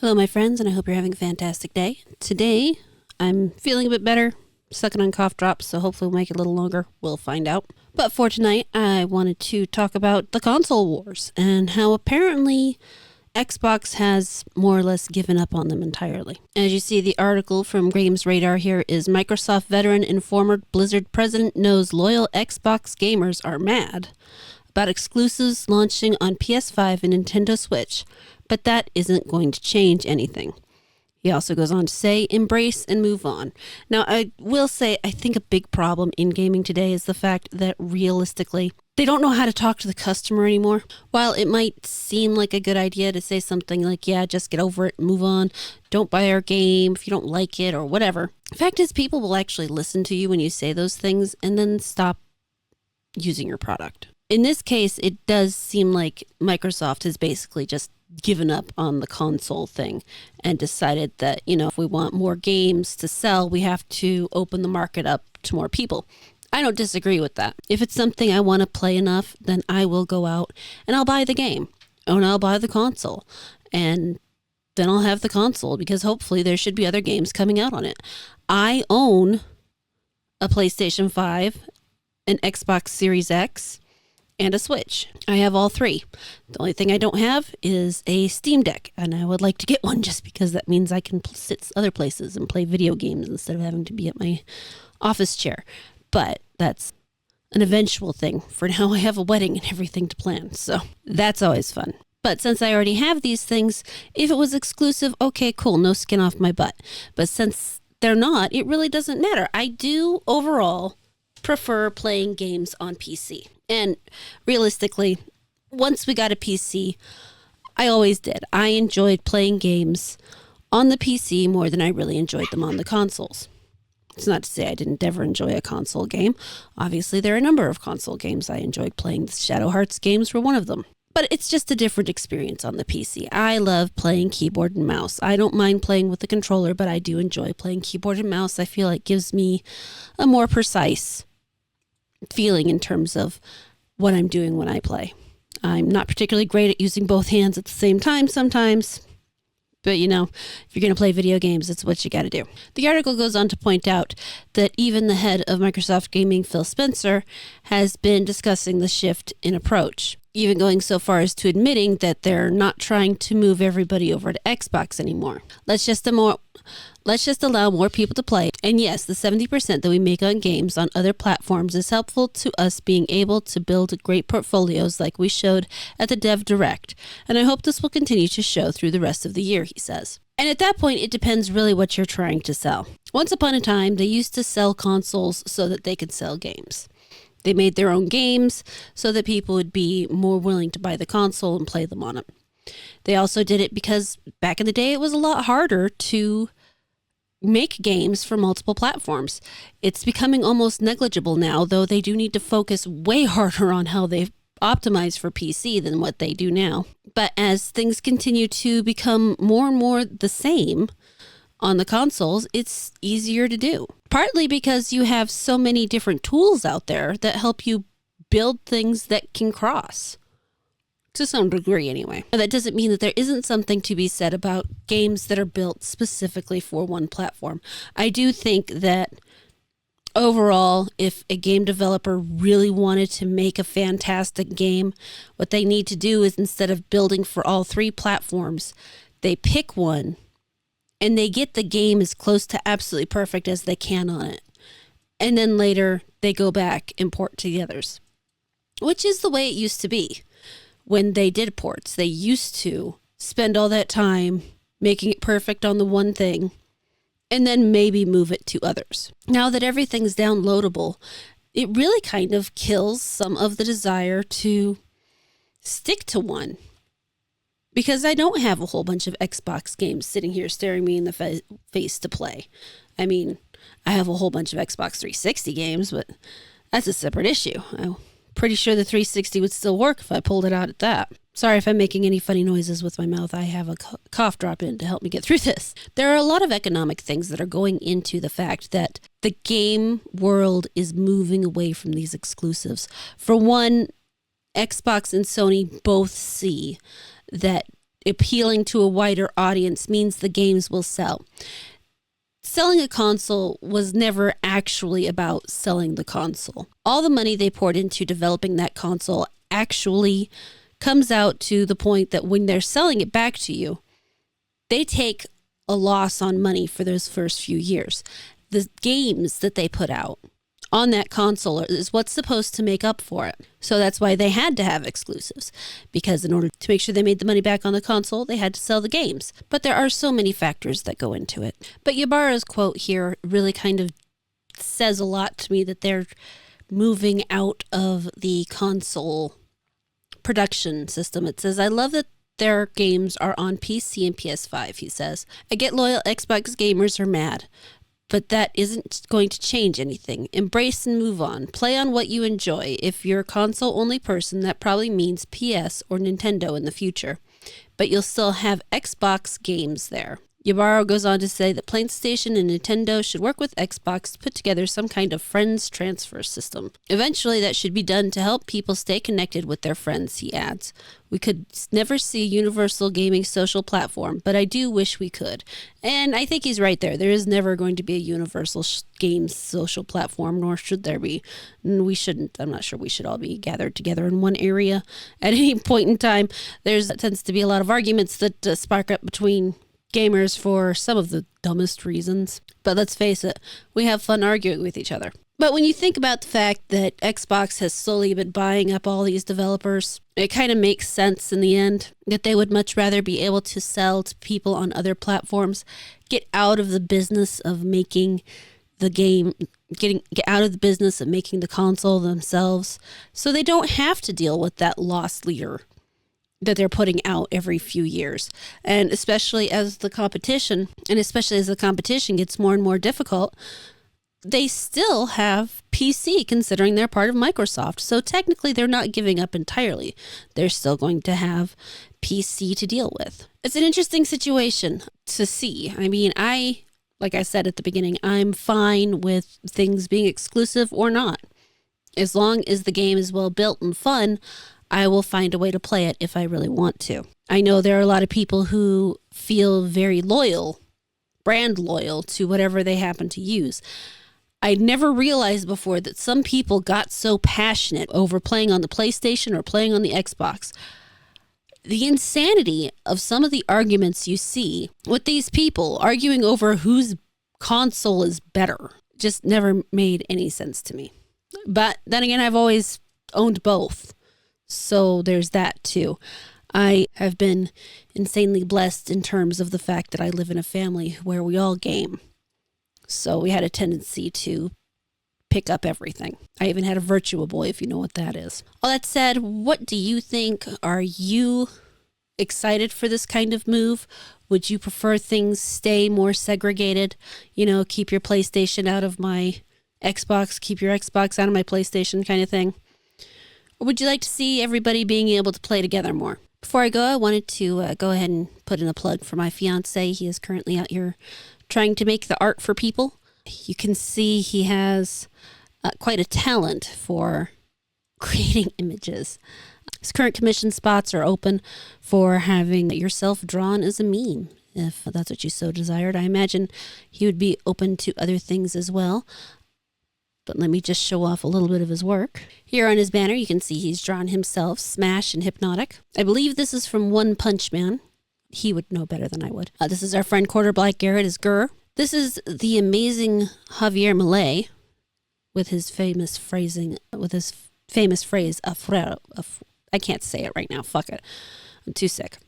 Hello, my friends, and I hope you're having a fantastic day. Today, I'm feeling a bit better, sucking on cough drops, so hopefully we'll make it a little longer. We'll find out. But for tonight, I wanted to talk about the console wars and how apparently Xbox has more or less given up on them entirely. As you see, the article from Games Radar here is Microsoft veteran and former Blizzard president knows loyal Xbox gamers are mad about exclusives launching on PS5 and Nintendo Switch, but that isn't going to change anything. He also goes on to say, embrace and move on. Now, I will say, I think a big problem in gaming today is the fact that realistically, they don't know how to talk to the customer anymore. While it might seem like a good idea to say something like, yeah, just get over it, move on, don't buy our game if you don't like it or whatever. The fact is, people will actually listen to you when you say those things and then stop using your product. In this case, it does seem like Microsoft has basically just given up on the console thing and decided that, if we want more games to sell, we have to open the market up to more people. I don't disagree with that. If it's something I want to play enough, then I will go out and I'll buy the game and I'll buy the console and then I'll have the console because hopefully there should be other games coming out on it. I own a PlayStation 5, an Xbox Series X, and a Switch. I have all three. The only thing I don't have is a Steam Deck, and I would like to get one just because that means I can sit other places and play video games instead of having to be at my office chair. But that's an eventual thing. For now, I have a wedding and everything to plan, so that's always fun. But since I already have these things, if it was exclusive, okay, cool, no skin off my butt. But since they're not, it really doesn't matter. I do overall prefer playing games on PC. And realistically, once we got a PC, I always did. I enjoyed playing games on the PC more than I really enjoyed them on the consoles. It's not to say I didn't ever enjoy a console game. Obviously, there are a number of console games I enjoyed playing. The Shadow Hearts games were one of them. But it's just a different experience on the PC. I love playing keyboard and mouse. I don't mind playing with the controller, but I do enjoy playing keyboard and mouse. I feel it gives me a more precise feeling in terms of what I'm doing when I play. I'm not particularly great at using both hands at the same time sometimes, but if you're going to play video games, it's what you got to do. The article goes on to point out that even the head of Microsoft Gaming, Phil Spencer, has been discussing the shift in approach, even going so far as to admitting that they're not trying to move everybody over to Xbox anymore. Let's just allow more people to play. And yes, the 70% that we make on games on other platforms is helpful to us being able to build great portfolios like we showed at the Dev Direct. And I hope this will continue to show through the rest of the year, he says. And at that point, it depends really what you're trying to sell. Once upon a time, they used to sell consoles so that they could sell games. They made their own games so that people would be more willing to buy the console and play them on it. They also did it because back in the day, it was a lot harder to make games for multiple platforms. It's becoming almost negligible now, though they do need to focus way harder on how they optimize for PC than what they do now. But as things continue to become more and more the same on the consoles, it's easier to do. Partly because you have so many different tools out there that help you build things that can cross. To some degree, anyway. But that doesn't mean that there isn't something to be said about games that are built specifically for one platform. I do think that overall, if a game developer really wanted to make a fantastic game, what they need to do is instead of building for all three platforms, they pick one and they get the game as close to absolutely perfect as they can on it. And then later, they go back and port to the others, which is the way it used to be. When they did ports, they used to spend all that time making it perfect on the one thing and then maybe move it to others. Now that everything's downloadable, it really kind of kills some of the desire to stick to one. Because I don't have a whole bunch of Xbox games sitting here staring me in the face to play. I mean, I have a whole bunch of Xbox 360 games, but that's a separate issue. I'm pretty sure the 360 would still work if I pulled it out at that. Sorry if I'm making any funny noises with my mouth. I have a cough drop in to help me get through this. There are a lot of economic things that are going into the fact that the game world is moving away from these exclusives. For one, Xbox and Sony both see that appealing to a wider audience means the games will sell. Selling a console was never actually about selling the console. All the money they poured into developing that console actually comes out to the point that when they're selling it back to you, they take a loss on money for those first few years. The games that they put out on that console is what's supposed to make up for it. So that's why they had to have exclusives, because in order to make sure they made the money back on the console, they had to sell the games. But there are so many factors that go into it. But Ybarra's quote here really kind of says a lot to me, that they're moving out of the console production system. It says, "I love that their games are on PC and PS5, he says. I get loyal Xbox gamers are mad, but that isn't going to change anything. Embrace and move on. Play on what you enjoy. If you're a console-only person, that probably means PS or Nintendo in the future. But you'll still have Xbox games there." Ybarra goes on to say that PlayStation and Nintendo should work with Xbox to put together some kind of friends transfer system. Eventually, that should be done to help people stay connected with their friends, he adds. "We could never see a universal gaming social platform, but I do wish we could." And I think he's right there. There is never going to be a universal game social platform, nor should there be. And we shouldn't. I'm not sure we should all be gathered together in one area at any point in time. There tends to be a lot of arguments that spark up between gamers for some of the dumbest reasons. But let's face it, we have fun arguing with each other. But when you think about the fact that Xbox has slowly been buying up all these developers, it kind of makes sense in the end that they would much rather be able to sell to people on other platforms, get out of the business of making the game, get out of the business of making the console themselves, so they don't have to deal with that loss leader that they're putting out every few years. And especially as the competition gets more and more difficult, they still have PC, considering they're part of Microsoft. So technically they're not giving up entirely. They're still going to have PC to deal with. It's an interesting situation to see. I mean, like I said at the beginning, I'm fine with things being exclusive or not. As long as the game is well built and fun, I will find a way to play it if I really want to. I know there are a lot of people who feel very loyal, brand loyal to whatever they happen to use. I never realized before that some people got so passionate over playing on the PlayStation or playing on the Xbox. The insanity of some of the arguments you see with these people arguing over whose console is better just never made any sense to me. But then again, I've always owned both. So there's that too. I have been insanely blessed in terms of the fact that I live in a family where we all game. So we had a tendency to pick up everything. I even had a Virtua Boy, if you know what that is. All that said, what do you think? Are you excited for this kind of move? Would you prefer things stay more segregated? You know, keep your PlayStation out of my Xbox, keep your Xbox out of my PlayStation kind of thing? Or would you like to see everybody being able to play together more? Before I go, I wanted to go ahead and put in a plug for my fiance. He is currently out here trying to make the art for people. You can see he has quite a talent for creating images. His current commission spots are open for having yourself drawn as a meme, if that's what you so desired. I imagine he would be open to other things as well. But let me just show off a little bit of his work. Here on his banner, you can see he's drawn himself, Smash and Hypnotic. I believe this is from One Punch Man. He would know better than I would. This is our friend Quarter Black Garrett as Gur. This is the amazing Javier Milei with his famous phrase, afrero. I can't say it right now. Fuck it. I'm too sick.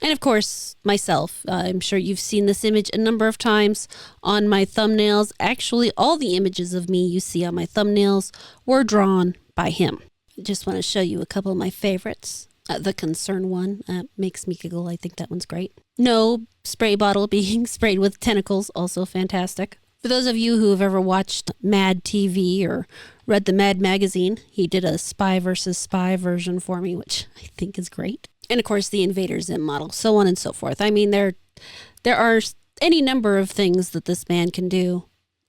And of course, myself. I'm sure you've seen this image a number of times on my thumbnails. Actually, all the images of me you see on my thumbnails were drawn by him. I just want to show you a couple of my favorites. The Concern one makes me giggle. I think that one's great. No spray bottle being sprayed with tentacles, also fantastic. For those of you who have ever watched Mad TV or read the Mad magazine, he did a Spy versus Spy version for me, which I think is great. And of course, the Invader Zim model, so on and so forth. I mean, there are any number of things that this man can do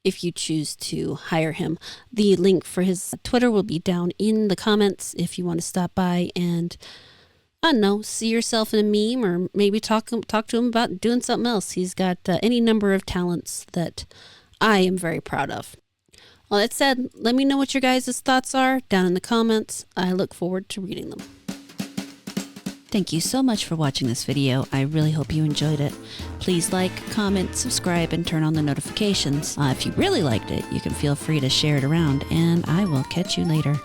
if you choose to hire him. The link for his Twitter will be down in the comments if you want to stop by and I don't know, see yourself in a meme, or maybe talk to him about doing something else. He's got any number of talents that I am very proud of. All that said, let me know what your guys' thoughts are down in the comments. I look forward to reading them. Thank you so much for watching this video. I really hope you enjoyed it. Please like, comment, subscribe, and turn on the notifications. If you really liked it, you can feel free to share it around, and I will catch you later.